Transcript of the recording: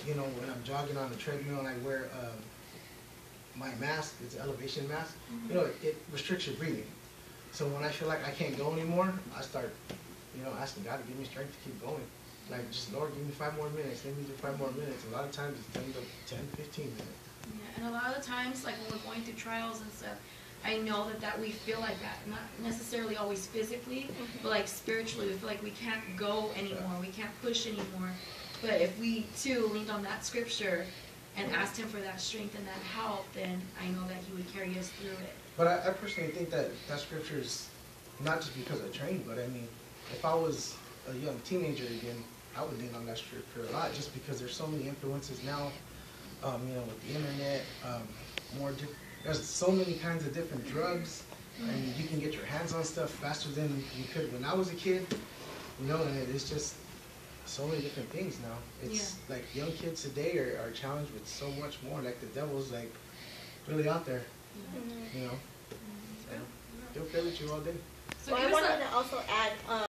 You know, when I'm jogging on the treadmill and I wear my mask, it's an elevation mask, you know, it restricts your breathing. So when I feel like I can't go anymore, I start, you know, asking God to give me strength to keep going. Like, just, Lord, give me 5 more minutes, let me do 5 more minutes. A lot of times it's 10 to 15 minutes. Yeah, and a lot of the times, like when we're going through trials and stuff, I know that we feel like that, not necessarily always physically, but like spiritually, we feel like we can't go anymore, we can't push anymore. But if we too leaned on that scripture and asked Him for that strength and that help, then I know that He would carry us through it. But I personally think that scripture is not just because I trained, but I mean, if I was a young teenager again, I would lean on that scripture a lot, just because there's so many influences now, you know, with the internet, there's so many kinds of different drugs, and you can get your hands on stuff faster than you could when I was a kid, you know, and it's just so many different things now. It's like young kids today are challenged with so much more, like the devil's like really out there, you know. So, he'll play with you all day. So well, I wanted to also add,